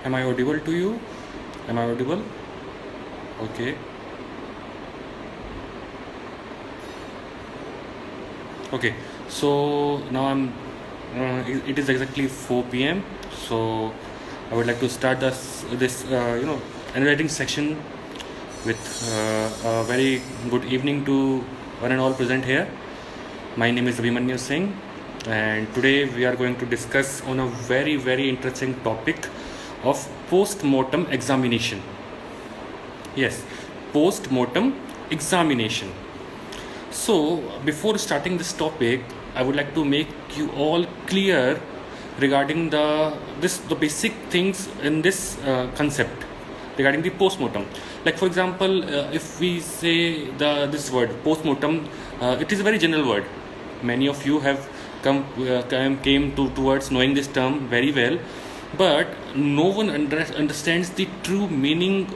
Am I audible to you? Am I audible? Okay. Okay. So now it is exactly 4 p.m. So I would like to start this enlightening section with a very good evening to one and all present here. My name is Abhimanyu Singh, and today we are going to discuss on a very interesting topic of post-mortem examination. Yes, post-mortem examination. So, before starting this topic, I would like to make you all clear regarding the basic things in this concept regarding the postmortem. Like for example, if we say this word postmortem, it is a very general word. Many of you have came towards knowing this term very well, but no one understands the true meaning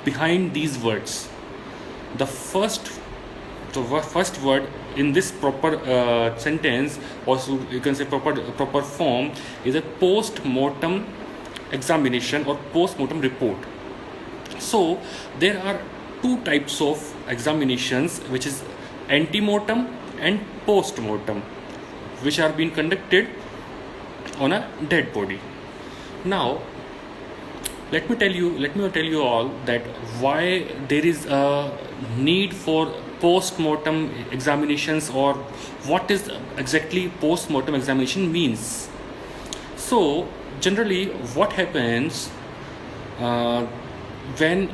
behind these words. The first word in this proper sentence, or you can say proper form, is a post-mortem examination or post-mortem report. So there are two types of examinations, which is ante-mortem and post-mortem, which are being conducted on a dead body. Now let me tell you all that why there is a need for post-mortem examinations, or what is exactly post-mortem examination means. So generally what happens uh, when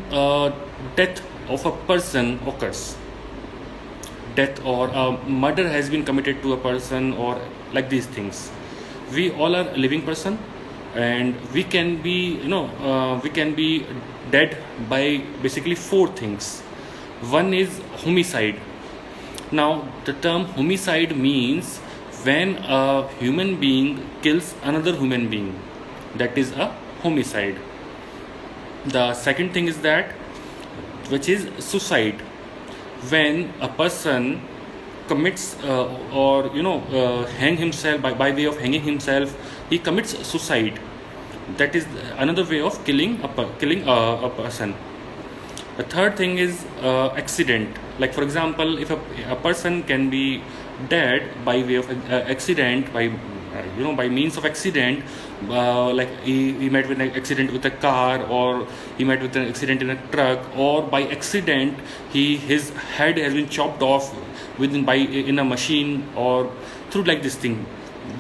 death of a person occurs, death or a murder has been committed to a person, or like these things, we all are a living person, and we can be dead by basically four things. One is homicide. Now the term homicide means when a human being kills another human being, that is a homicide. The second thing is that, which is suicide, when a person commits hang himself by way of hanging himself, he commits suicide. That is another way of killing a person. The third thing is accident. Like for example, if a person can be dead by way of accident, by means of accident, like he met with an accident with a car, or he met with an accident in a truck, or by accident his head has been chopped off in a machine, or through like this thing.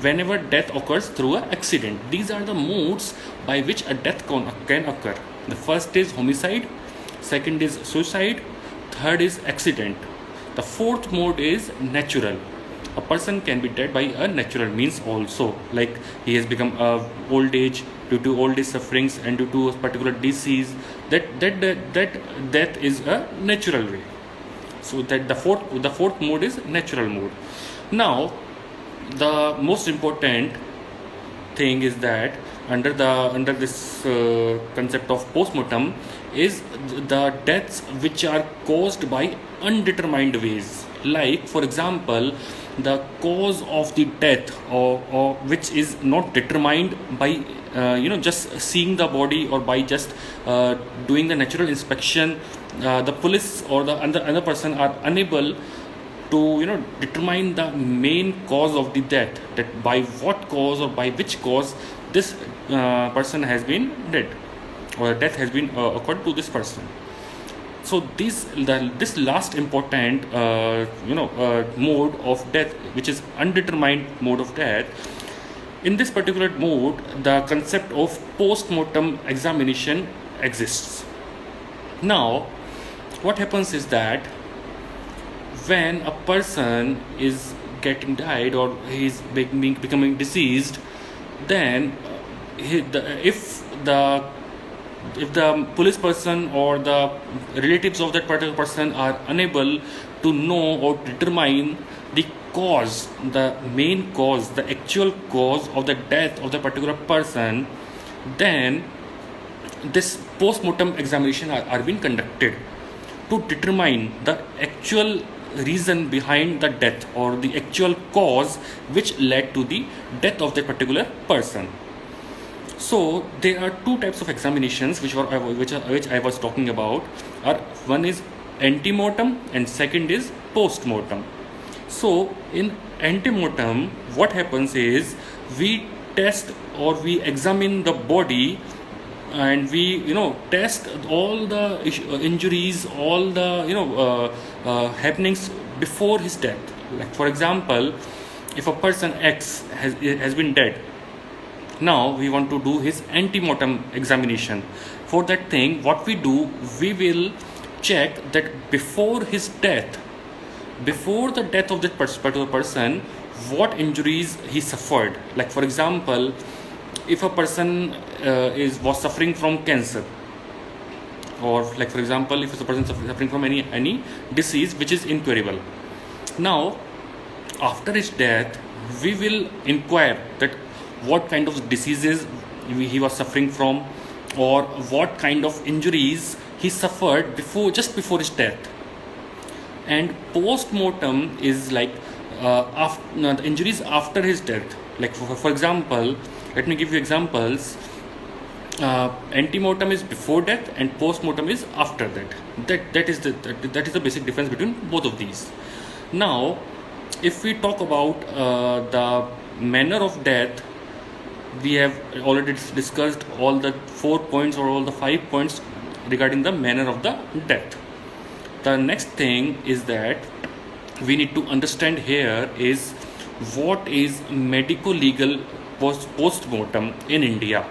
Whenever death occurs through an accident, these are the modes by which a death can occur. The first is homicide, second is suicide, third is accident. The fourth mode is natural. A person can be dead by a natural means also, like he has become old age due to old age sufferings and due to a particular disease. That death is a natural way. So that the fourth mode is natural mode. Now the most important thing is that under this concept of postmortem is the deaths which are caused by undetermined ways. Like for example, the cause of the death, or which is not determined by just seeing the body, or by just doing the natural inspection. The police or the other person are unable to determine the main cause of the death, that by what cause or by which cause this person has been dead, or death has been occurred to this person. So this last important mode of death, which is undetermined mode of death, in this particular mode the concept of post-mortem examination exists. Now what happens is that when a person is getting died, or he is becoming deceased, then if the police person or the relatives of that particular person are unable to know or determine the cause, the main cause, the actual cause of the death of the particular person, then this post-mortem examination are being conducted to determine the actual reason behind the death, or the actual cause which led to the death of that particular person. So there are two types of examinations which I was talking about. One is antemortem and second is postmortem. So in antemortem, what happens is we test or we examine the body, and we test all the injuries, all the happenings before his death. Like for example, if a person X has been dead, now we want to do his antemortem examination. For that thing, what we do, we will check that before his death, before the death of that particular person, what injuries he suffered. Like for example, if a person was suffering from cancer, or like for example, if a person suffering from any disease which is incurable, now after his death we will inquire that what kind of diseases he was suffering from, or what kind of injuries he suffered just before his death. And post-mortem is like the injuries after his death. Like for example, let me give you examples. Antemortem is before death and post-mortem is after that. That is the basic difference between both of these. Now if we talk about the manner of death, we have already discussed all the 4 points or all the 5 points regarding the manner of the death. The next thing is that we need to understand here is what is medico-legal post-mortem in India.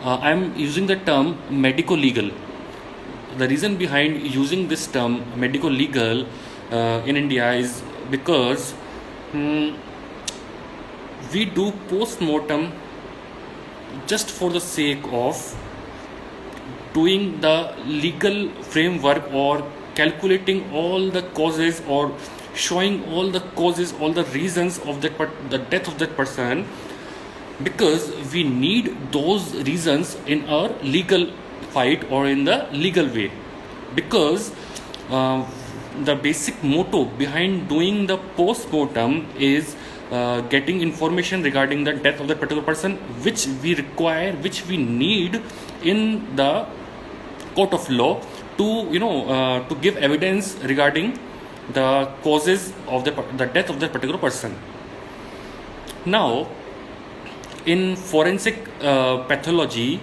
I am using the term medico-legal. The reason behind using this term medico-legal in India is because we do post-mortem just for the sake of doing the legal framework, or calculating all the causes, or showing all the causes, all the reasons of the death of that person, because we need those reasons in our legal fight or in the legal way. Because the basic motto behind doing the post-mortem is getting information regarding the death of that particular person, which we require, which we need in the court of law to give evidence regarding the causes of the death of that particular person. Now in forensic pathology,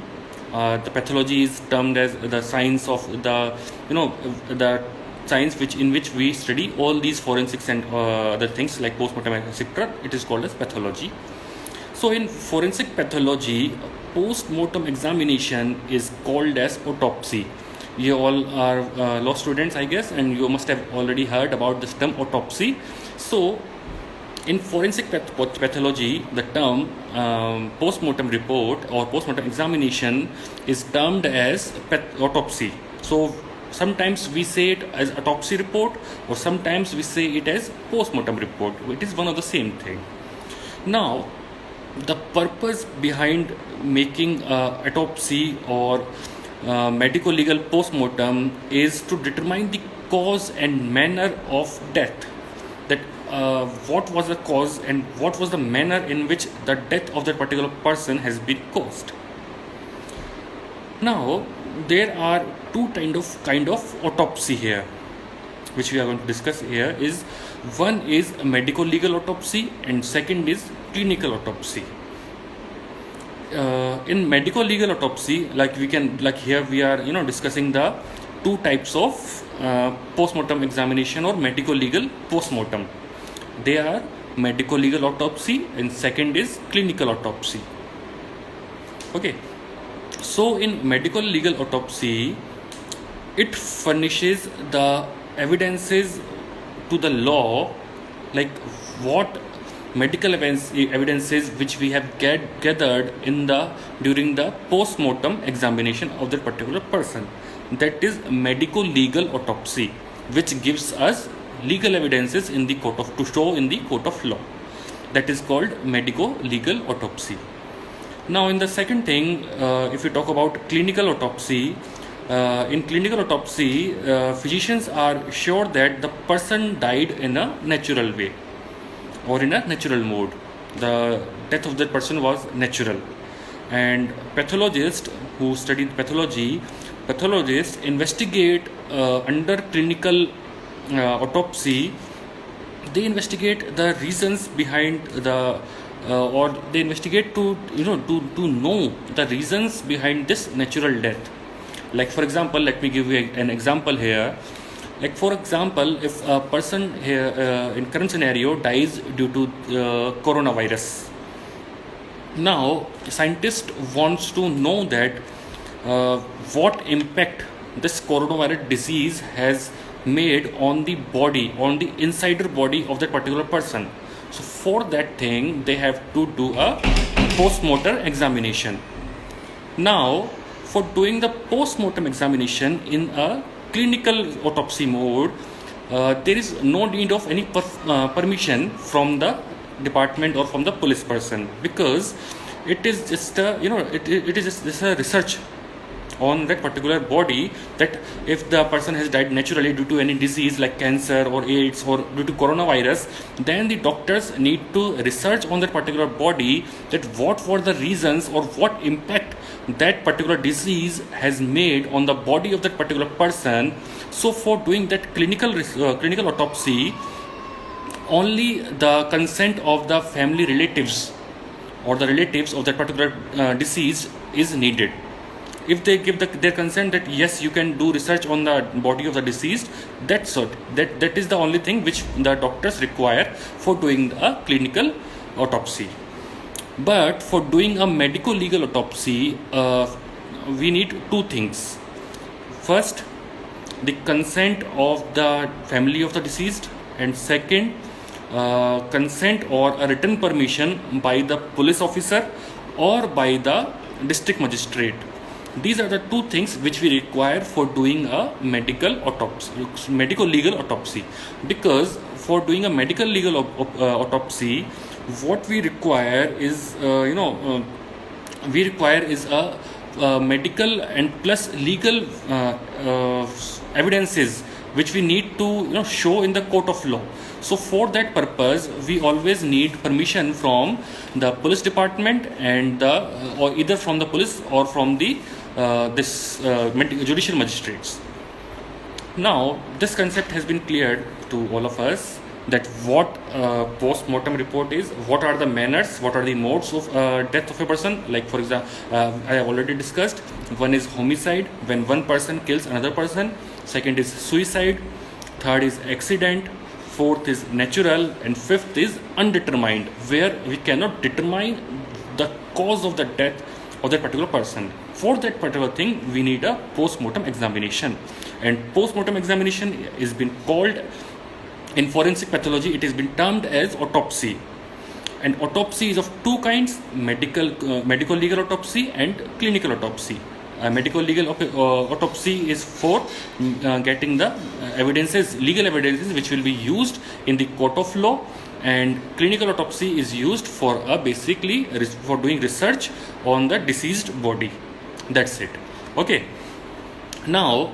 the pathology is termed as the science of the science in which we study all these forensics and other things like postmortem, etc. It is called as pathology. So in forensic pathology, post-mortem examination is called as autopsy. You all are law students, I guess, and you must have already heard about this term autopsy. So in forensic pathology, the term post-mortem report or post-mortem examination is termed as autopsy. So sometimes we say it as autopsy report, or sometimes we say it as post-mortem report. It is one of the same thing. Now the purpose behind making autopsy or medico-legal post-mortem is to determine the cause and manner of death. That what was the cause and what was the manner in which the death of that particular person has been caused. Now there are two kind of autopsy here, which we are going to discuss here. Is one is a medico-legal autopsy and second is clinical autopsy. In medico-legal autopsy, like here we are discussing the two types of post-mortem examination or medico-legal post-mortem. They are medico-legal autopsy and second is clinical autopsy. Okay, so in medico-legal autopsy, it furnishes the evidences to the law, like what medical evidences which we have gathered during the post-mortem examination of that particular person. That is medico-legal autopsy, which gives us legal evidences in the to show in the court of law. That is called medico-legal autopsy. Now in the second thing, if we talk about clinical autopsy, in clinical autopsy, physicians are sure that the person died in a natural way or in a natural mode. The death of that person was natural. and pathologists who study pathology, pathologists investigate under clinical autopsy. They investigate the reasons behind the or they investigate to to know the reasons behind this natural death. Like for example, let me give you an example here. Like for example, if a person here in current scenario dies due to coronavirus, now scientist wants to know that what impact this coronavirus disease has made on the body, on the insider body of that particular person. So for that thing, they have to do a post-mortem examination. Now, for doing the post-mortem examination in a clinical autopsy mode, there is no need of any permission from the department or from the police person, because it is just a, it is just a research on that particular body, that if the person has died naturally due to any disease like cancer or AIDS or due to coronavirus, then the doctors need to research on that particular body, that what were the reasons or what impact that particular disease has made on the body of that particular person. So for doing that clinical autopsy, only the consent of the family relatives or the relatives of that particular disease is needed. If they give their consent that yes, you can do research on the body of the deceased, that's it. That is the only thing which the doctors require for doing a clinical autopsy. But for doing a medical legal autopsy, we need two things. First, the consent of the family of the deceased, and second, consent or a written permission by the police officer or by the district magistrate. These are the two things which we require for doing a medical autopsy, medical legal autopsy. Because for doing a medical legal autopsy, what we require is we require is a medical and plus legal evidences which we need to show in the court of law. So for that purpose, we always need permission from the police department and or either from the police or from the judicial magistrates. Now this concept has been cleared to all of us, that what post-mortem report is, what are the manners, what are the modes of death of a person. Like for example, I have already discussed, one is homicide, when one person kills another person. Second is suicide. Third is accident. Fourth is natural, and fifth is undetermined, where we cannot determine the cause of the death of that particular person. For that particular thing, we need a post-mortem examination, and post-mortem examination is been called in forensic pathology, it has been termed as autopsy. And autopsy is of two kinds: medical legal autopsy and clinical autopsy. Medical legal autopsy is for getting the legal evidences which will be used in the court of law, and clinical autopsy is used for basically for doing research on the deceased body. That's it. Okay. Now,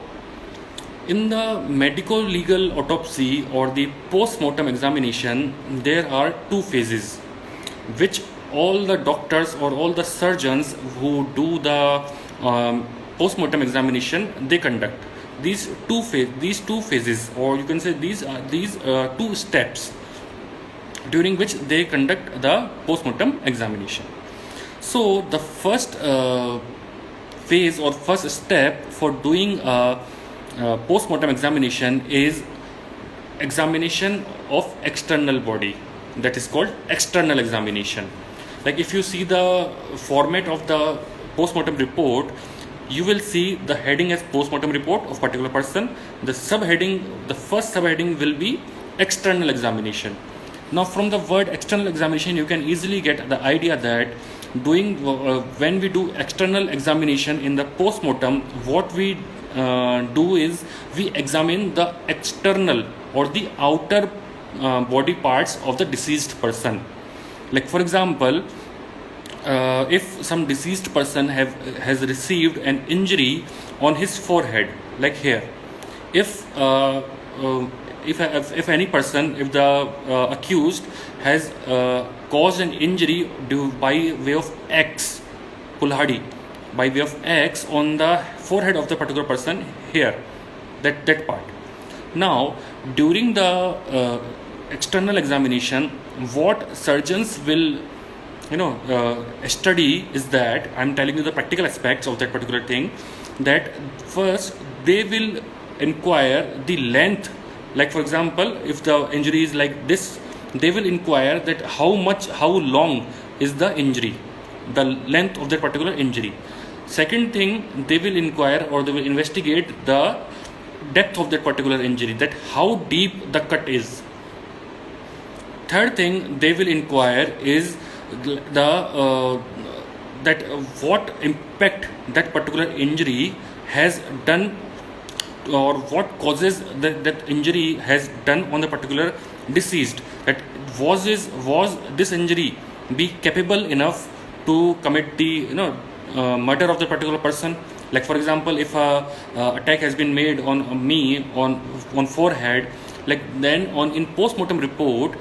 in the medical legal autopsy or the post-mortem examination, there are two phases which all the doctors or all the surgeons who do the post-mortem examination, they conduct. These two phases, or you can say these two steps during which they conduct the post-mortem examination. So the first phase or first step for doing post-mortem examination is examination of external body. That is called external examination. Like if you see the format of the post-mortem report, you will see the heading as post-mortem report of particular person. The subheading, the first subheading will be external examination. Now from the word external examination, you can easily get the idea that doing when we do external examination in the post-mortem, what we do is we examine the external or the outer body parts of the deceased person. Like for example, if some deceased person has received an injury on his forehead, like here, if any person, if the accused has caused an injury by way of X kulhadi by way of X on the forehead of the particular person here, that part. Now, during the external examination, what surgeons will study is that, I'm telling you the practical aspects of that particular thing, that first they will inquire the length. Like for example, if the injury is like this, they will inquire that how long is the injury, the length of that particular injury. Second thing, they will inquire or they will investigate the depth of that particular injury, that how deep the cut is. Third thing they will inquire is that what impact that particular injury has done, or what causes that injury has done on the particular deceased. That was this injury be capable enough to commit the murder of the particular person. Like for example, if a attack has been made on me on forehead, like then in post-mortem report,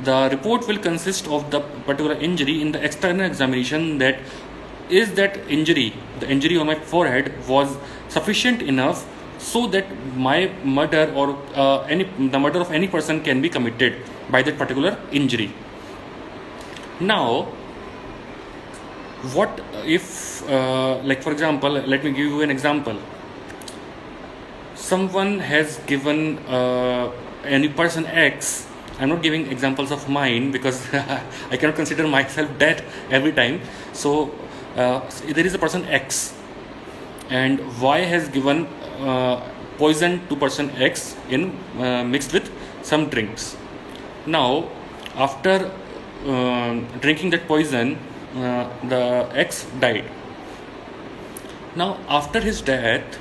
the report will consist of the particular injury in the external examination, that is that injury, the injury on my forehead was sufficient enough so that my murder or the murder of any person can be committed by that particular injury. Now, what if like for example, let me give you an example. Someone has given any person X. I'm not giving examples of mine because I cannot consider myself dead every time. So there is a person X, and Y has given poison to person X in mixed with some drinks. Now, after drinking that poison, the X died. Now, after his death,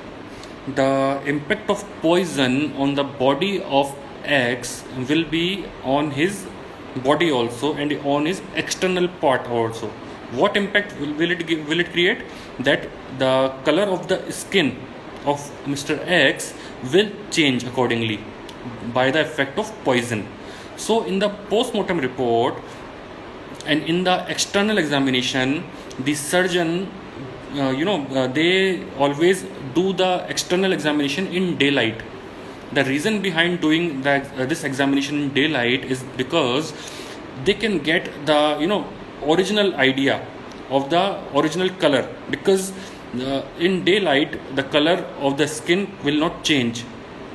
the impact of poison on the body of X will be on his body also and on his external part also. What impact will it create? That the color of the skin of Mr. X will change accordingly by the effect of poison. So in the post-mortem report and in the external examination, the surgeon they always do the external examination in daylight. The reason behind doing this examination in daylight is because they can get the original idea of the original color, because in daylight the color of the skin will not change.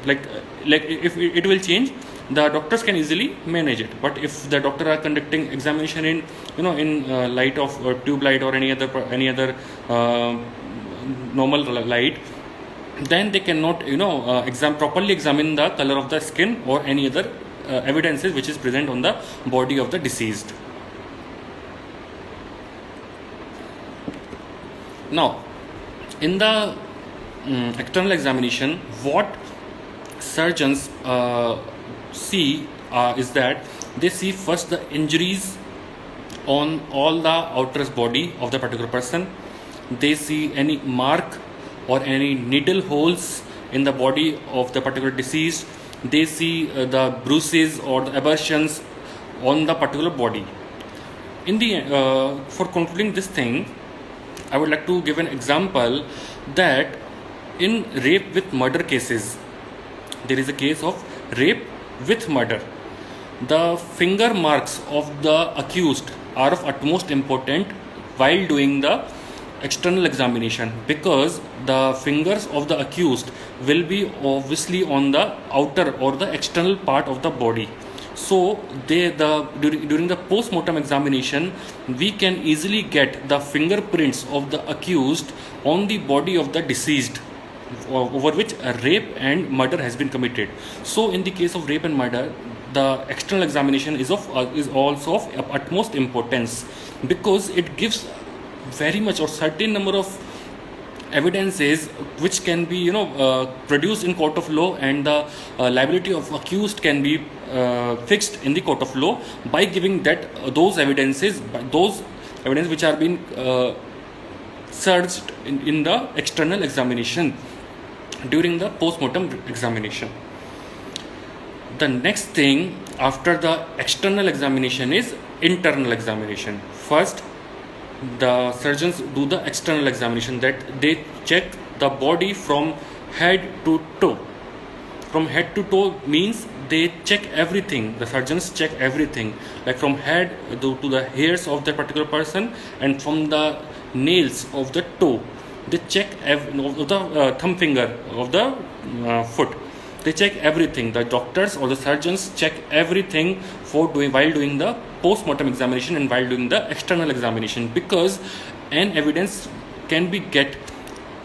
Like if it will change, the doctors can easily manage it. But if the doctor are conducting examination in light of tube light or any other normal light, then they cannot properly examine the color of the skin or any other evidences which is present on the body of the deceased. Now, in the external examination, what surgeons see is that they see first the injuries on all the outer body of the particular person. They see any mark or any needle holes in the body of the particular deceased. They see the bruises or the abrasions on the particular body. In the for concluding this thing, I would like to give an example that in rape with murder cases, there is a case of rape with murder. The finger marks of the accused are of utmost importance while doing the external examination, because the fingers of the accused will be obviously on the outer or the external part of the body. So during the post-mortem examination, we can easily get the fingerprints of the accused on the body of the deceased, over which a rape and murder has been committed. So in the case of rape and murder, the external examination is also of utmost importance, because it gives very much or certain number of evidences which can be produced in court of law, and the liability of accused can be fixed in the court of law by giving those evidences which are being searched in the external examination during the post-mortem examination. The next thing after the external examination is internal examination. First, the surgeons do the external examination, that they check the body from head to toe. From head to toe means they check everything. The surgeons check everything, like from head to the hairs of that particular person, and from the nails of the toe. They check of the thumb finger of the foot. They check everything. The doctors or the surgeons check everything while doing the post-mortem examination and while doing the external examination, because an evidence can be get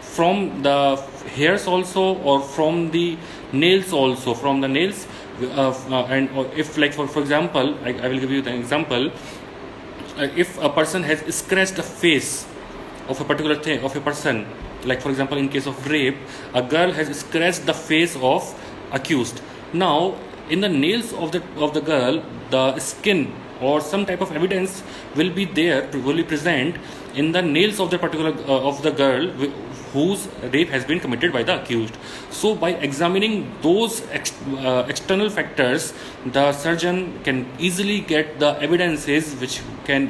from the hairs also, or from the nails also. From the nails, and or if, like, for example, I will give you the example. If a person has scratched the face of a particular thing of a person, like for example in case of rape, a girl has scratched the face of accused. Now in the nails of the girl, the skin or some type of evidence will be there, will be present in the nails of the particular of the girl whose rape has been committed by the accused. So by examining those external factors, the surgeon can easily get the evidences which can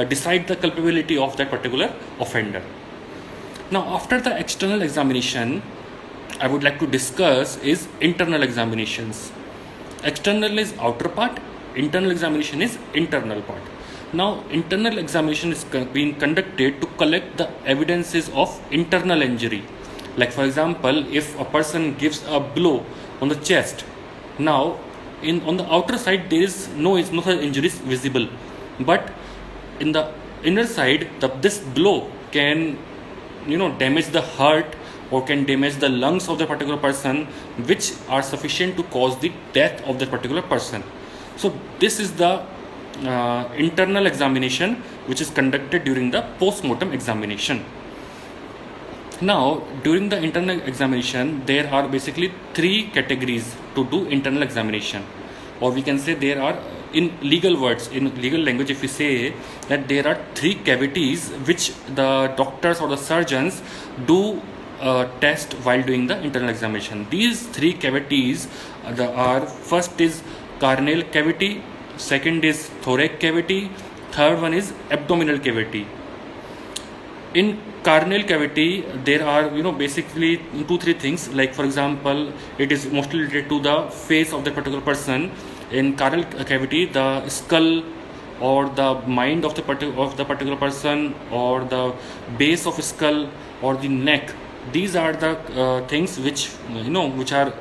decide the culpability of that particular offender. Now after the external examination, I would like to discuss is internal examinations. External is outer part, internal examination is internal part. Now internal examination is being conducted to collect the evidences of internal injury. Like for example, if a person gives a blow on the chest, now on the outer side there is no injuries visible, but in the inner side this blow can damage the heart or can damage the lungs of the particular person, which are sufficient to cause the death of that particular person. So this is the internal examination which is conducted during the post-mortem examination. Now during the internal examination, there are basically three categories to do internal examination, or we can say there are, in legal words, in legal language, if we say that there are three cavities which the doctors or the surgeons do test while doing the internal examination. These three cavities are, first is carnal cavity, second is thoracic cavity, third one is abdominal cavity. In carnal cavity, there are basically 2-3 things. Like for example, it is mostly related to the face of the particular person. In carnal cavity, the skull or the mind of the particular person, or the base of skull or the neck, these are the things which are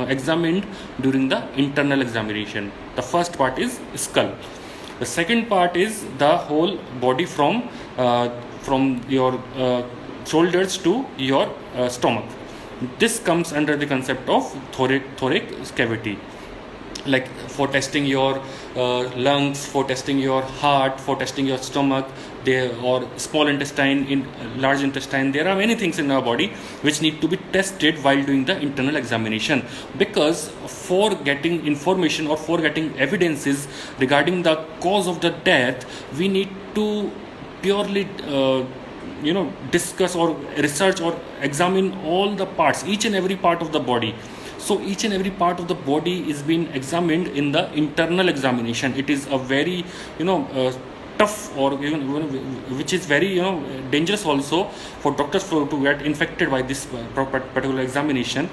examined during the internal examination. The first part is skull. The second part is the whole body from your shoulders to your stomach. This comes under the concept of thoracic cavity, like for testing your lungs, for testing your heart, for testing your stomach, or small intestine, in large intestine. There are many things in our body which need to be tested while doing the internal examination, because for getting information or for getting evidences regarding the cause of the death, we need to purely discuss or research or examine all the parts, each and every part of the body. So each and every part of the body is being examined in the internal examination. It is a very tough, or which is very dangerous also for doctors to get infected by this particular examination.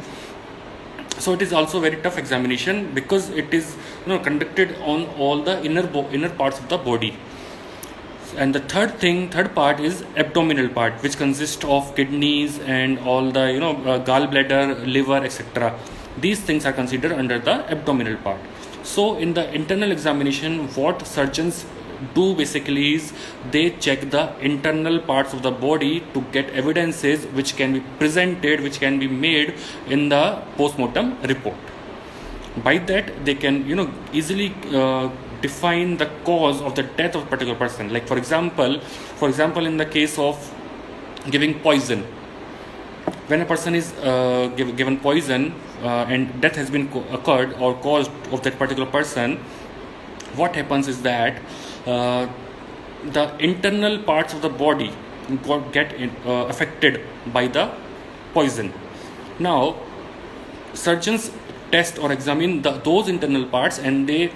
So it is also very tough examination, because it is conducted on all the inner parts of the body. And the third part is abdominal part, which consists of kidneys and all the gallbladder, liver, etc. These things are considered under the abdominal part. So in the internal examination, what surgeons do basically is they check the internal parts of the body to get evidences which can be presented, which can be made in the post-mortem report. By that they can easily define the cause of the death of a particular person. Like for example, in the case of giving poison, when a person is given poison and death has been occurred or caused of that particular person, what happens is that the internal parts of the body get affected by the poison. Now surgeons test or examine those internal parts, and they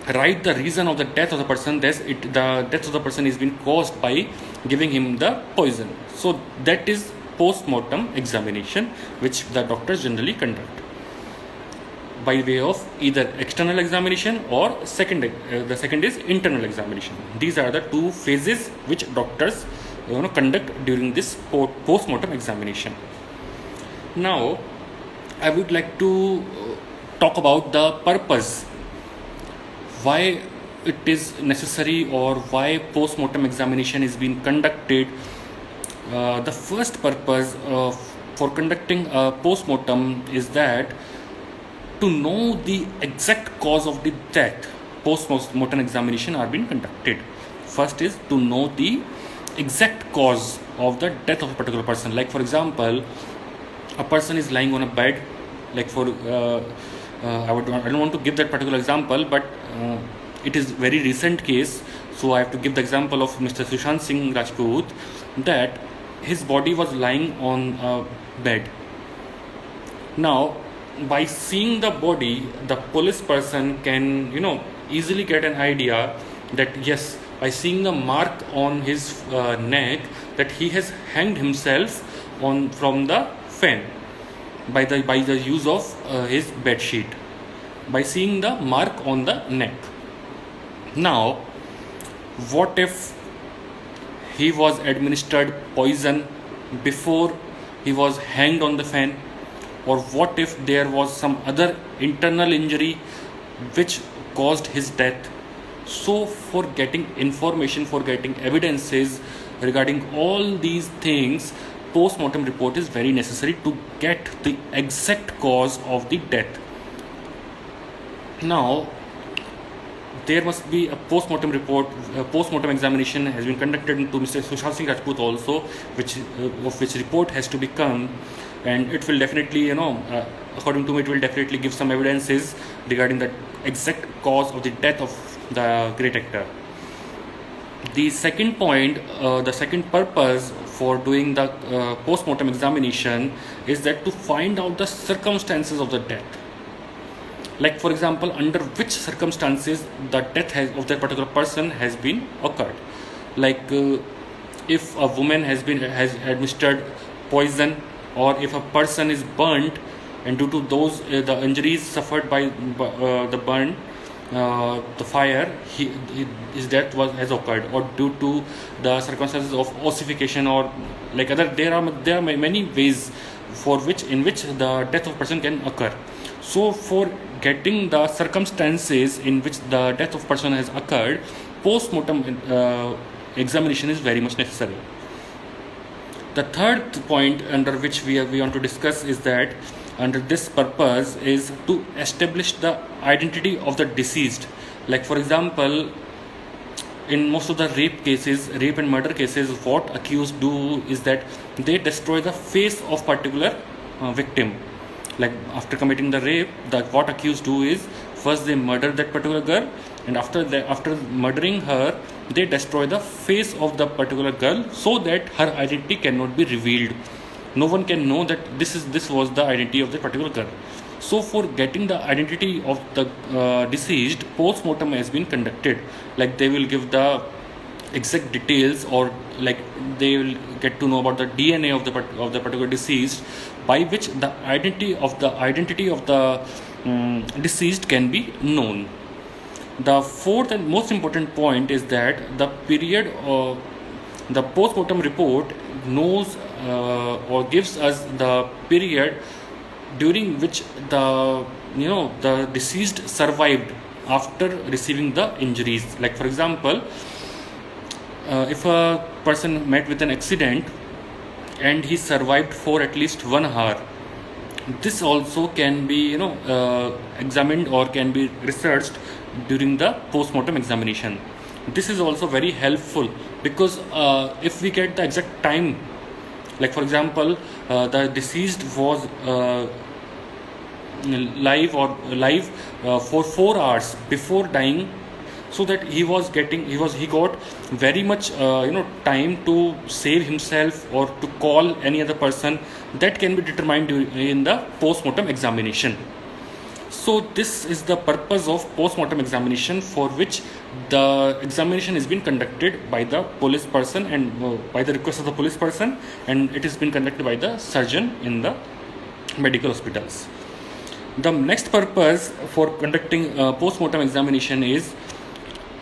write the reason of the death of the person. The death of the person is being caused by giving him the poison. So that is post-mortem examination, which the doctors generally conduct by way of either external examination or the second is internal examination. These are the two phases which doctors conduct during this post-mortem examination. Now I would like to talk about the purpose, why it is necessary or why post-mortem examination is being conducted. The first purpose for conducting a post-mortem is that to know the exact cause of the death. Post-mortem examination are being conducted. First is to know the exact cause of the death of a particular person. Like for example, a person is lying on a bed. Like for I don't want to give that particular example, but it is very recent case, so I have to give the example of Mr. Sushant Singh Rajput, that his body was lying on a bed. Now, by seeing the body, the police person can easily get an idea that yes, by seeing the mark on his neck, that he has hanged himself from the fan by the use of his bed sheet, by seeing the mark on the neck. Now, what if he was administered poison before he was hanged on the fan? Or what if there was some other internal injury which caused his death? So for getting information, for getting evidences regarding all these things, post-mortem report is very necessary to get the exact cause of the death. Now, there must be a post-mortem report. Post-mortem examination has been conducted into Mr. Sushant Singh Rajput also, of which report has to become, and it will definitely, according to me, it will definitely give some evidences regarding the exact cause of the death of the great actor. The second point, the second purpose for doing the post-mortem examination is that to find out the circumstances of the death. Like for example, under which circumstances the death of that particular person has been occurred. Like if a woman has administered poison, or if a person is burnt, and due to those the injuries suffered by the burn, the fire, his death has occurred, or due to the circumstances of ossification, or like there are many ways in which the death of a person can occur. So for getting the circumstances in which the death of person has occurred, post-mortem examination is very much necessary. The third point under which we want to discuss is that under this purpose is to establish the identity of the deceased. Like for example, in most of the rape and murder cases, what accused do is that they destroy the face of particular victim. Like after committing the rape, what accused do is first they murder that particular girl, and after murdering her, they destroy the face of the particular girl so that her identity cannot be revealed. No one can know that this was the identity of the particular girl. So for getting the identity of the deceased, post-mortem has been conducted. Like they will give the exact details, or like they will get to know about the DNA of the particular deceased, by which the identity of the deceased can be known. The fourth and most important point is that the period of the post-mortem report knows or gives us the period during which the deceased survived after receiving the injuries. Like for example, if a person met with an accident and he survived for at least 1 hour, this also can be examined or can be researched during the post-mortem examination. This is also very helpful because if we get the exact time, like for example, the deceased was live for 4 hours before dying, so that he got very much time to save himself or to call any other person. That can be determined in the post-mortem examination. So this is the purpose of post-mortem examination, for which the examination is being conducted by the police person and by the request of the police person, and it has been conducted by the surgeon in the medical hospitals. The next purpose for conducting post-mortem examination is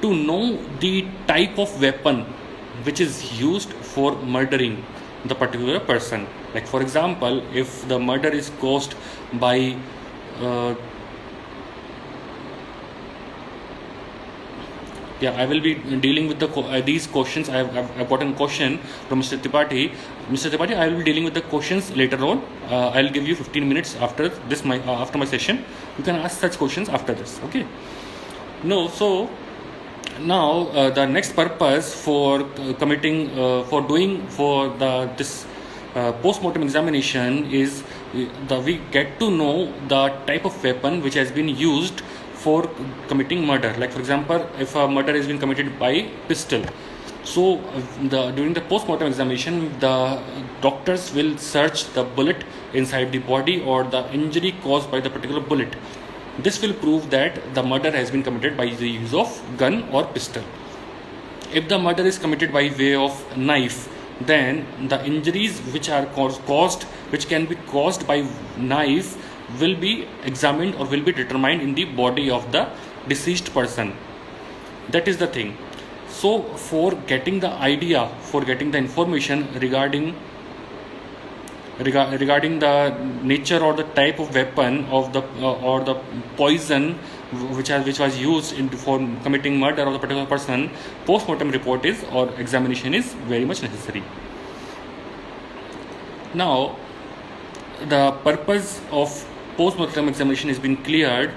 to know the type of weapon which is used for murdering the particular person. Like for example, if the murder is caused by I will be dealing with these questions. I've gotten a question from Mr. Tripathi. Mr. Tripathi, I will be dealing with the questions later on. I'll give you 15 minutes after this, after my session. You can ask such questions after this. Okay. No, so now the next purpose for this post-mortem examination is we get to know the type of weapon which has been used for committing murder. Like for example, if a murder has been committed by pistol, so during the post-mortem examination, the doctors will search the bullet inside the body or the injury caused by the particular bullet. This will prove that the murder has been committed by the use of gun or pistol. If the murder is committed by way of knife, then the injuries which are which can be caused by knife will be examined or will be determined in the body of the deceased person. That is the thing. So for getting the idea, for getting the information regarding the nature or the type of weapon of the or the poison which was used for committing murder of the particular person, post-mortem report is or examination is very much necessary. Now the purpose of post-mortem examination has been cleared.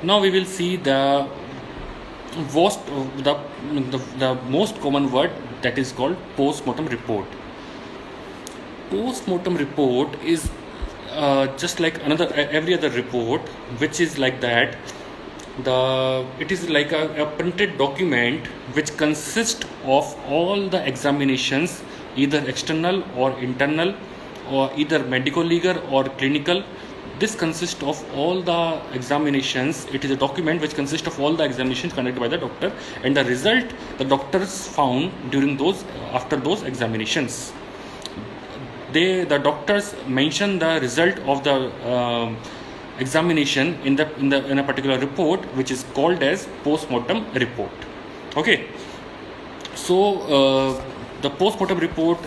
Now we will see the most common word, that is called post-mortem report. Post-mortem report is just like every other report, which is like that. It is like a printed document which consists of all the examinations, either external or internal, or either medical legal or clinical. This consists of all the examinations. It is a document which consists of all the examinations conducted by the doctor and the result the doctors found after those examinations. The doctors mention the result of the examination in a particular report, which is called as post-mortem report. Okay. So the post-mortem report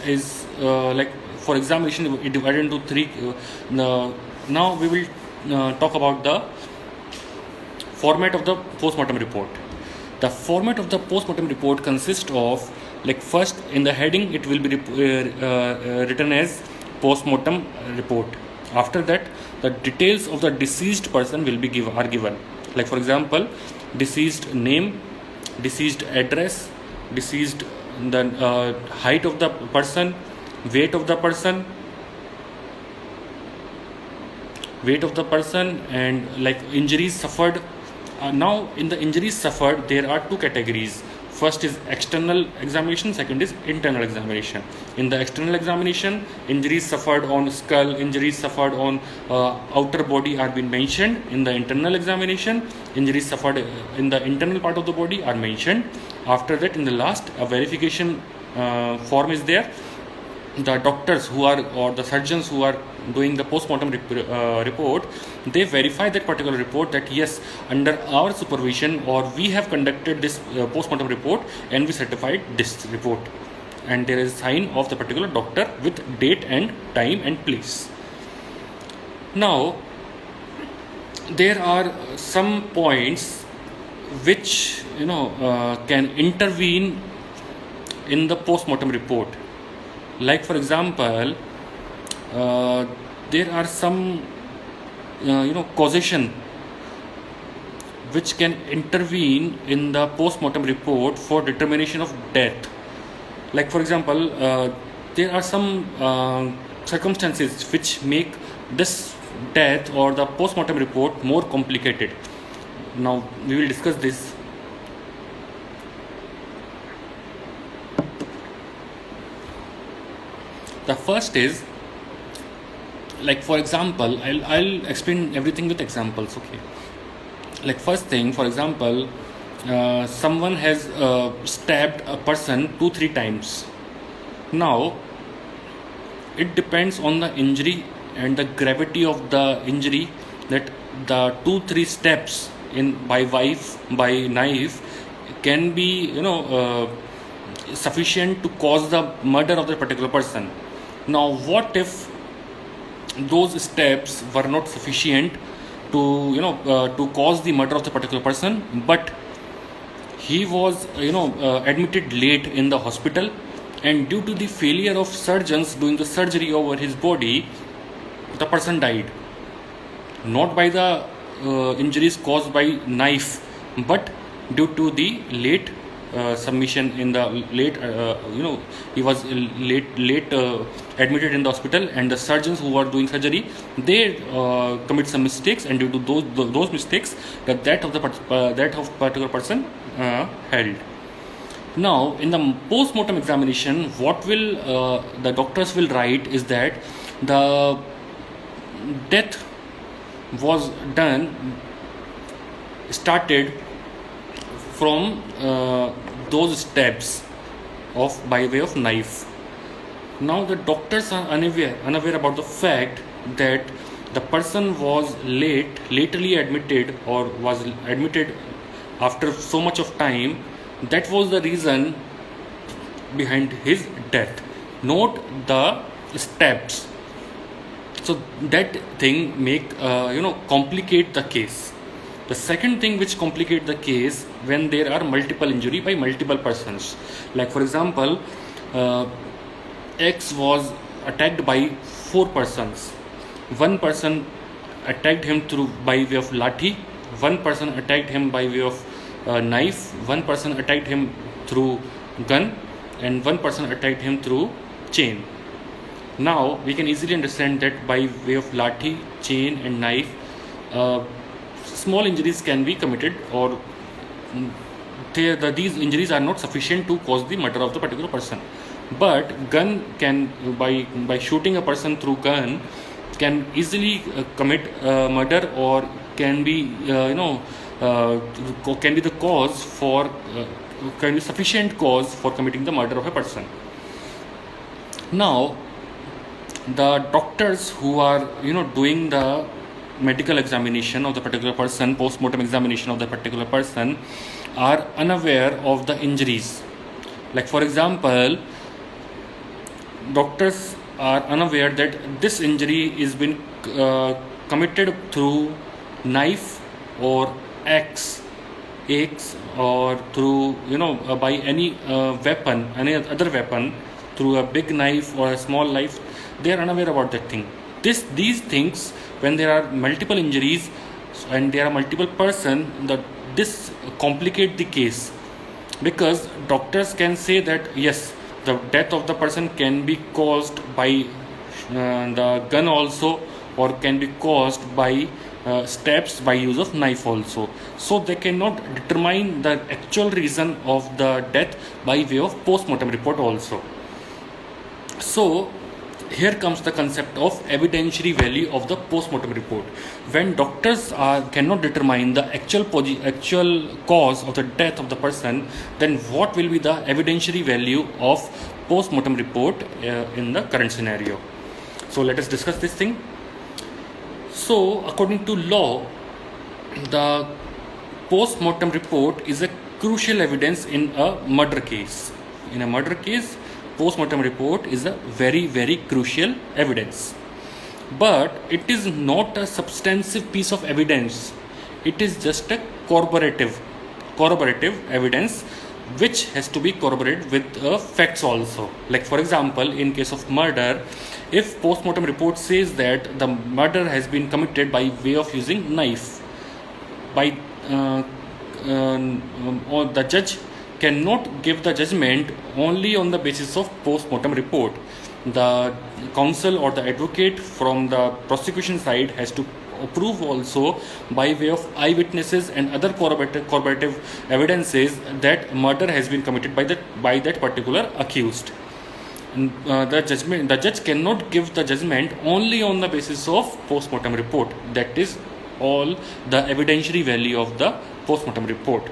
is like for examination it divided into three. Now we will talk about the format of the post-mortem report. The format of the post-mortem report consists of, like, first in the heading it will be written as post-mortem report. After that, the details of the deceased person are given. Like for example, deceased name, deceased address, deceased the height of the person, weight of the person, and like injuries suffered. Now in the injuries suffered, there are two categories. First is external examination, second is internal examination. In the external examination, injuries suffered on skull, injuries suffered on outer body are being mentioned. In the internal examination, injuries suffered in the internal part of the body are mentioned. After that, in the last, a verification form is there. The doctors or the surgeons who are doing the post-mortem report, they verify that particular report, that yes, under our supervision or we have conducted this post-mortem report and we certified this report, and there is a sign of the particular doctor with date and time and place. Now there are some points which can intervene in the post-mortem report. Like for example, there are some causation which can intervene in the post-mortem report for determination of death. Like for example, there are some circumstances which make this death or the post-mortem report more complicated. Now we will discuss this. The first is Like for example, I'll explain everything with examples. Okay. Like first thing, for example, someone has stabbed a person 2-3 times. Now it depends on the injury and the gravity of the injury, that the 2-3 steps in by knife can be sufficient to cause the murder of the particular person. Now what if those steps were not sufficient to to cause the murder of the particular person, but he was admitted late in the hospital, and due to the failure of surgeons doing the surgery over his body, the person died, not by the injuries caused by knife, but due to the late submission in the late he was late admitted in the hospital, and the surgeons who were doing surgery, they commit some mistakes, and due to those mistakes, the death of particular person held. Now in the post-mortem examination, what will the doctors will write is that the death was started from those steps of by way of knife. Now the doctors are unaware about the fact that the person was lately admitted, or was admitted after so much of time. That was the reason behind his death, not the steps. So that thing make complicate the case. The second thing which complicate the case, when there are multiple injury by multiple persons. Like for example, X was attacked by 4 persons. One person attacked him by way of lathi, one person attacked him by way of knife, one person attacked him through gun, and one person attacked him through chain. Now we can easily understand that by way of lathi, chain and knife, small injuries can be committed, or these injuries are not sufficient to cause the murder of the particular person. But gun can, by shooting a person through gun, can easily commit murder, or can be can be the cause for can be sufficient cause for committing the murder of a person. Now the doctors who are doing the medical examination of the particular person, post-mortem examination of the particular person, are unaware of the injuries. Like for example, doctors are unaware that this injury is been committed through knife or axe, or through by any weapon, any other weapon, through a big knife or a small knife. They are unaware about that thing. These things, when there are multiple injuries and there are multiple persons, this complicate the case, because doctors can say that yes, the death of the person can be caused by the gun also, or can be caused by steps by use of knife also. So they cannot determine the actual reason of the death by way of post-mortem report also. So here comes the concept of evidentiary value of the post-mortem report. When doctors cannot determine the actual cause of the death of the person, then what will be the evidentiary value of post-mortem report in the current scenario? So let us discuss this thing. So according to law, the post-mortem report is a crucial evidence in a murder case. In a murder case, post-mortem report is a very, very crucial evidence. But it is not a substantive piece of evidence. It is just a corroborative evidence, which has to be corroborated with facts also. Like for example, in case of murder, if post-mortem report says that the murder has been committed by way of using knife, or the judge cannot give the judgment only on the basis of post-mortem report. The counsel or the advocate from the prosecution side has to prove also by way of eyewitnesses and other corroborative evidences that murder has been committed by that particular accused. the judge cannot give the judgment only on the basis of post-mortem report. That is all the evidentiary value of the post-mortem report.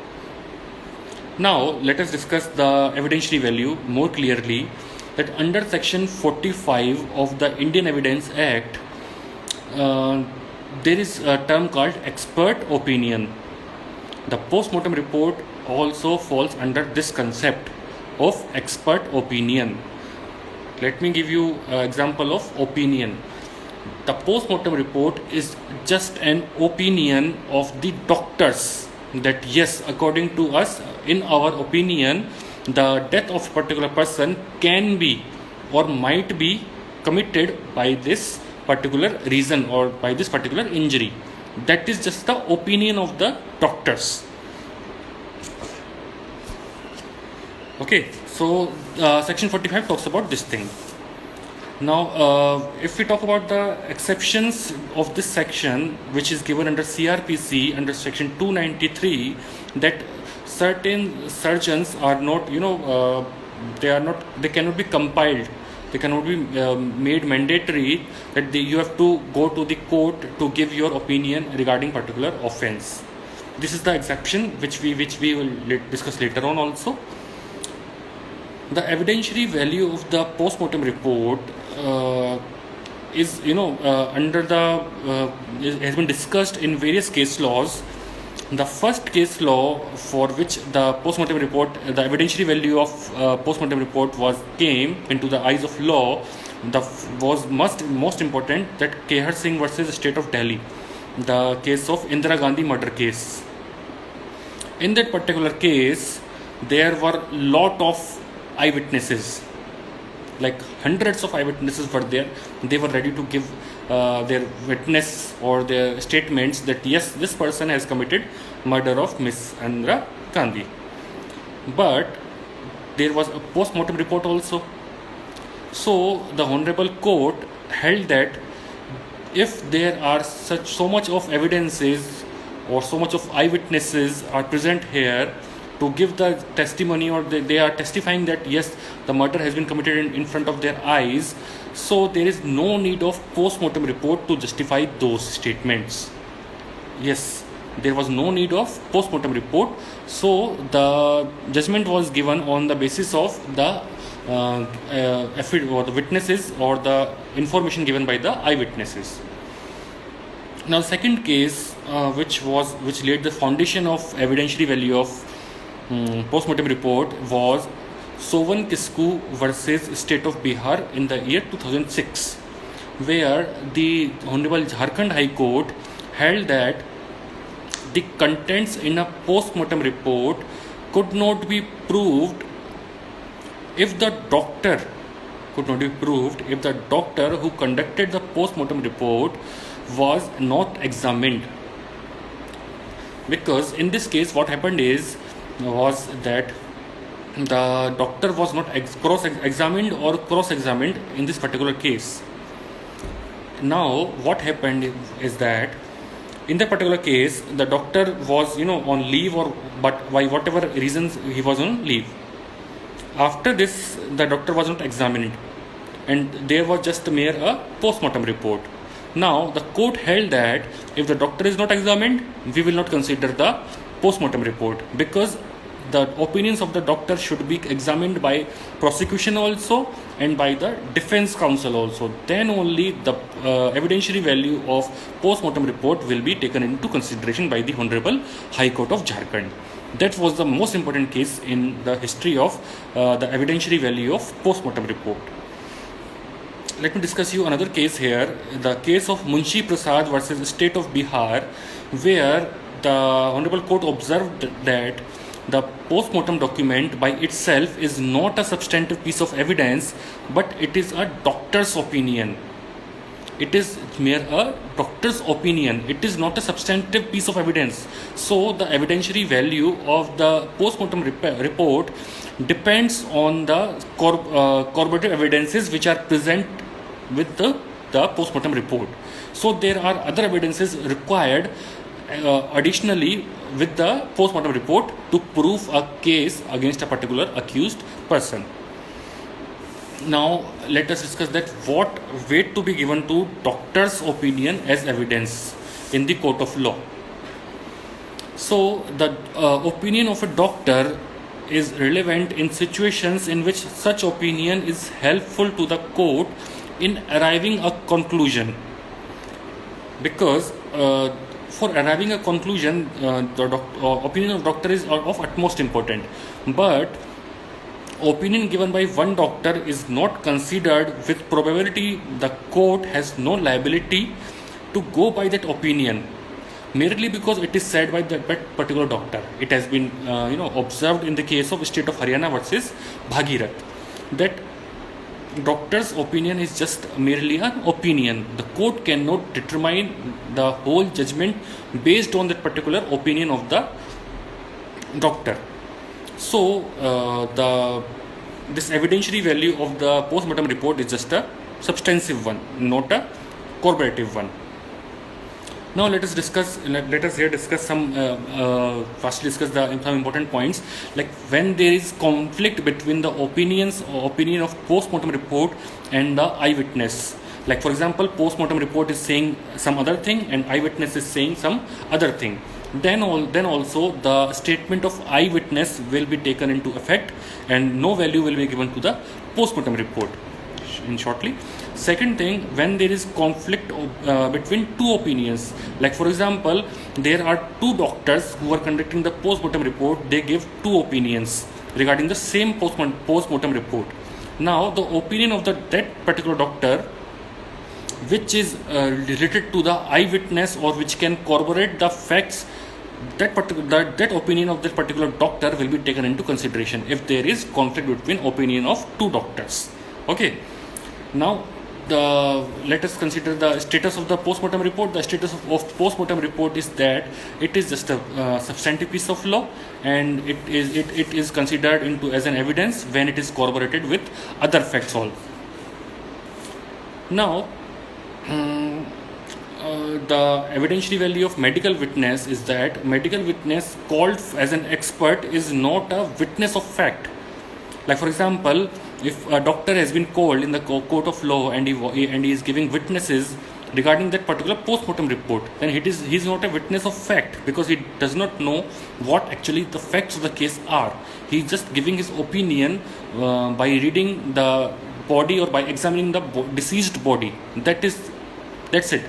Now let us discuss the evidentiary value more clearly. That under section 45 of the Indian Evidence Act, there is a term called expert opinion. The post-mortem report also falls under this concept of expert opinion. Let me give you an example of opinion. The post-mortem report is just an opinion of the doctors that yes, according to us, in our opinion, the death of a particular person can be or might be committed by this particular reason or by this particular injury. That is just the opinion of the doctors. Okay, so section 45 talks about this thing. Now, if we talk about the exceptions of this section, which is given under CRPC under section 293, that certain surgeons are not, they cannot be compiled, they cannot be made mandatory that you have to go to the court to give your opinion regarding particular offense. This is the exception which we will discuss later on also. The evidentiary value of the post-mortem report is under the has been discussed in various case laws. The first case law for which the post-mortem report, the evidentiary value of post-mortem report came into the eyes of law, was most important, that Kehar Singh versus State of Delhi, the case of Indira Gandhi murder case. In that particular case, there were lot of eyewitnesses, like hundreds of eyewitnesses were there. They were ready to give their witness or their statements that yes, this person has committed murder of Miss Indira Gandhi. But there was a post-mortem report also. So the Honorable Court held that if there are so much of evidences or so much of eyewitnesses are present here to give the testimony, or they are testifying that yes, the murder has been committed in front of their eyes, so there is no need of post-mortem report to justify those statements. Yes, there was no need of post-mortem report, so the judgment was given on the basis of the or the witnesses or the information given by the eyewitnesses. Now, second case which laid the foundation of evidentiary value of post-mortem report was Sovan Kisku versus State of Bihar in the year 2006, where the Honorable Jharkhand High Court held that the contents in a post-mortem report could not be proved if the doctor who conducted the post-mortem report was not examined. Because in this case, what happened was that the doctor was not cross-examined in this particular case. Now, what happened is that in that particular case, the doctor was on leave, but by whatever reasons he was on leave. After this, the doctor was not examined, and there was just mere a post-mortem report. Now, the court held that if the doctor is not examined, we will not consider the post-mortem report, because the opinions of the doctor should be examined by prosecution also and by the defense counsel also. Then only the evidentiary value of post-mortem report will be taken into consideration by the Honorable High Court of Jharkhand. That was the most important case in the history of the evidentiary value of post-mortem report. Let me discuss you another case here, the case of Munshi Prasad versus State of Bihar, where the Honorable Court observed that the post-mortem document by itself is not a substantive piece of evidence, but it is a doctor's opinion. It is mere a doctor's opinion. It is not a substantive piece of evidence. So the evidentiary value of the post-mortem report depends on the corroborative evidences which are present with the post-mortem report. So there are other evidences required additionally with the post-mortem report to prove a case against a particular accused person. Now let us discuss that what weight to be given to doctor's opinion as evidence in the court of law. So the opinion of a doctor is relevant in situations in which such opinion is helpful to the court in arriving a conclusion, because for arriving a conclusion the opinion of doctor is of utmost important, but opinion given by one doctor is not considered with probability. The court has no liability to go by that opinion merely because it is said by that particular doctor. It has been observed in the case of state of Haryana versus Bhagirath that doctor's opinion is just merely an opinion. The court cannot determine the whole judgment based on that particular opinion of the doctor. So this evidentiary value of the post-mortem report is just a substantive one, not a corroborative one. Now let us here discuss some important points, like when there is conflict between the opinion of post-mortem report and the eyewitness. Like for example, post-mortem report is saying some other thing and eyewitness is saying some other thing. Then also the statement of eyewitness will be taken into effect and no value will be given to the post-mortem report. In shortly, second thing, when there is conflict between two opinions, like for example, there are two doctors who are conducting the post-mortem report. They give two opinions regarding the same post-mortem report. Now the opinion of that particular doctor, which is related to the eyewitness or which can corroborate the facts, that opinion of that particular doctor will be taken into consideration if there is conflict between opinion of two doctors. Okay. Now let us consider the status of the post-mortem report. The status of post-mortem report is that it is just a substantive piece of law, and it is considered into as an evidence when it is corroborated with other facts all. Now the evidentiary value of medical witness is that medical witness called as an expert is not a witness of fact. Like for example, if a doctor has been called in the court of law and he is giving witnesses regarding that particular post-mortem report, then he is not a witness of fact, because he does not know what actually the facts of the case are. He is just giving his opinion by reading the body or by examining the deceased body. That's it.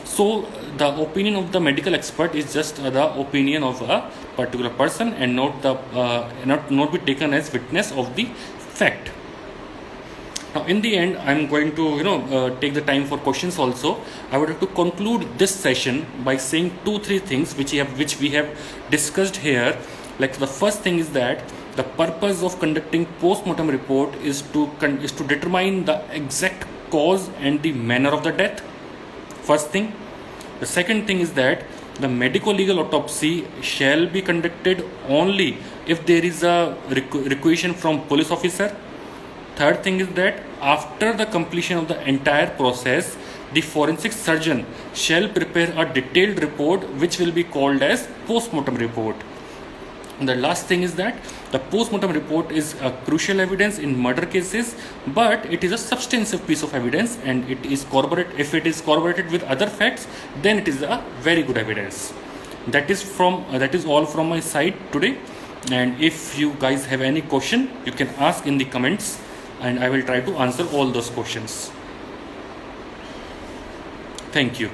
So the opinion of the medical expert is just the opinion of a particular person and not be taken as witness of the fact. Now in the end, I'm going to take the time for questions also. I would like to conclude this session by saying 2-3 things which we have discussed here. Like the first thing is that the purpose of conducting post-mortem report is to determine the exact cause and the manner of the death. First thing. The second thing is that the medico-legal autopsy shall be conducted only if there is a requisition from police officer. Third thing is that after the completion of the entire process, the forensic surgeon shall prepare a detailed report which will be called as post-mortem report. And the last thing is that the post-mortem report is a crucial evidence in murder cases, but it is a substantive piece of evidence, and if it is corroborated with other facts, then it is a very good evidence. That is all from my side today. And if you guys have any question, you can ask in the comments, and I will try to answer all those questions. Thank you.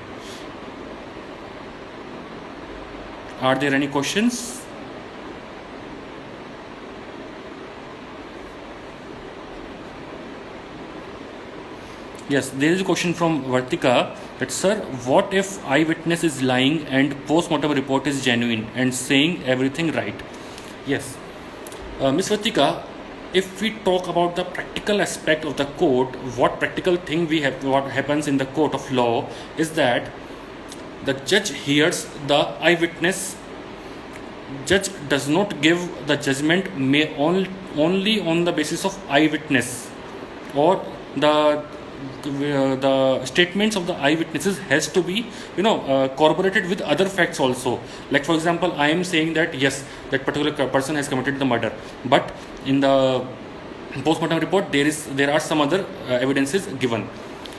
Are there any questions? Yes, there is a question from Vartika that, sir, what if eyewitness is lying and post-mortem report is genuine and saying everything right? Yes. Ms. Vartika, if we talk about the practical aspect of the court, what happens in the court of law is that the judge hears the eyewitness. Judge does not give the judgment only on the basis of eyewitness, or the statements of the eyewitnesses has to be corroborated with other facts also. Like for example, I am saying that yes, that particular person has committed the murder, but in the post-mortem report, there are some other evidences given.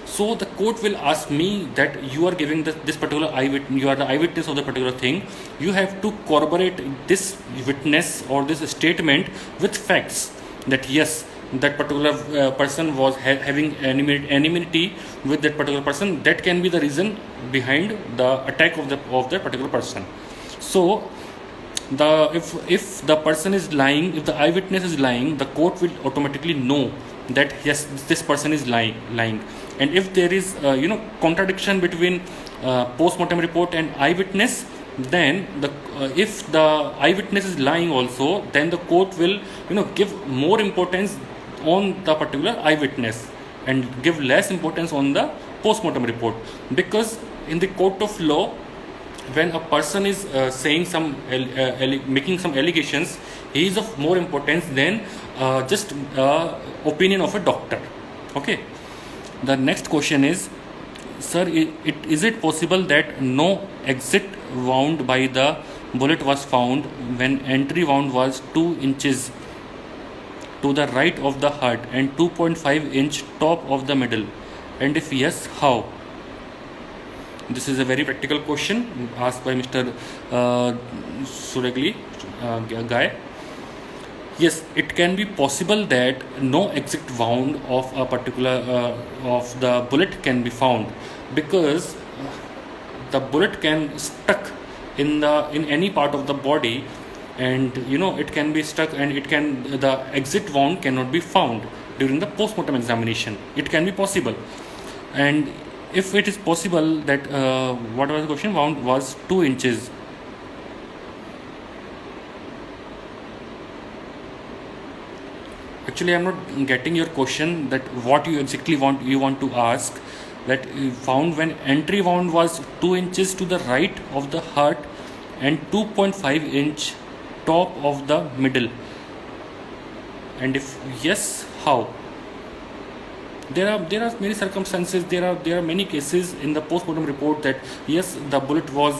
So the court will ask me that you are giving this particular you are the eyewitness of the particular thing. You have to corroborate this witness or this statement with facts, that yes, that particular person was having enmity with that particular person. That can be the reason behind the attack of the particular person. So if the person is lying, if the eyewitness is lying, the court will automatically know that yes, this person is lying. And if there is contradiction between post-mortem report and eyewitness, then if the eyewitness is lying also, then the court will give more importance on the particular eyewitness and give less importance on the post-mortem report. Because in the court of law, when a person is saying making some allegations, he is of more importance than just opinion of a doctor. Okay. The next question is, sir, is it possible that no exit wound by the bullet was found when entry wound was 2 inches to the right of the heart and 2.5 inch top of the middle? And if yes, how? This is a very practical question asked by Mr. Suragli guy. Yes, it can be possible that no exit wound of a particular of the bullet can be found, because the bullet can stuck in any part of the body, and it can be stuck, and the exit wound cannot be found during the post-mortem examination. It can be possible. And if it is possible that what was the question, wound was 2 inches. Actually, I'm not getting your question, that what you exactly want to ask. That found when entry wound was 2 inches to the right of the heart and 2.5 inch top of the middle. And if yes, how? There are many circumstances. There are many cases in the post-mortem report that yes, the bullet was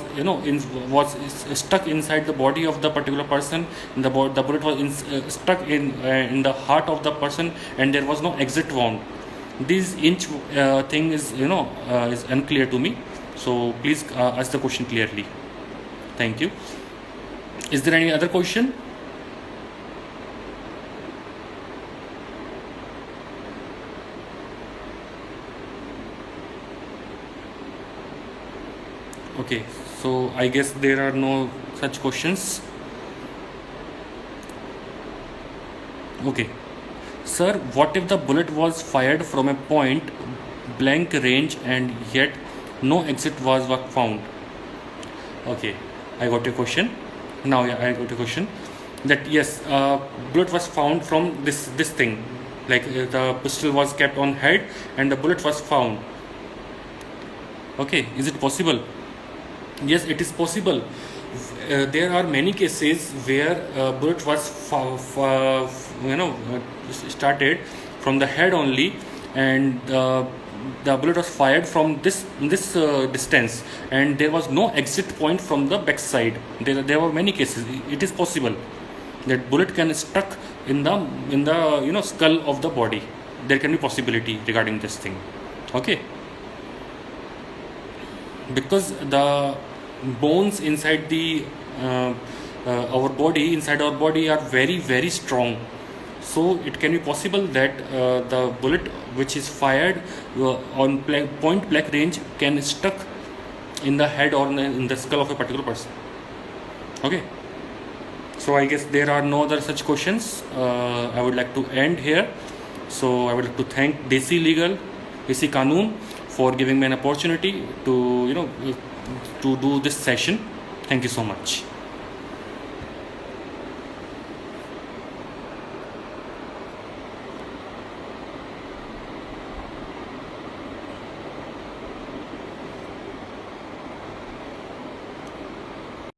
was stuck inside the body of the particular person. The bullet was stuck in the heart of the person, and there was no exit wound. This inch thing is is unclear to me. So please ask the question clearly. Thank you. Is there any other question? Okay, so I guess there are no such questions. Okay. Sir, what if the bullet was fired from a point blank range and yet no exit was found? Okay, I got your question. Now, yeah, I got your question. That yes, bullet was found from this thing, like the pistol was kept on head and the bullet was found. Okay, is it possible? Yes, it is possible. There are many cases where bullet was started from the head only, and the bullet was fired from this distance, and there was no exit point from the back side. There were many cases. It is possible that bullet can stuck in the skull of the body. There can be possibility regarding this thing. Okay. Because the bones inside our body are very, very strong, so it can be possible that the bullet which is fired on point blank range can stuck in the head or in the skull of a particular person. Okay, so I guess there are no other such questions. I would like to end here. So I would like to thank Desi Legal, Desi Kanun, for giving me an opportunity to to do this session. Thank you so much.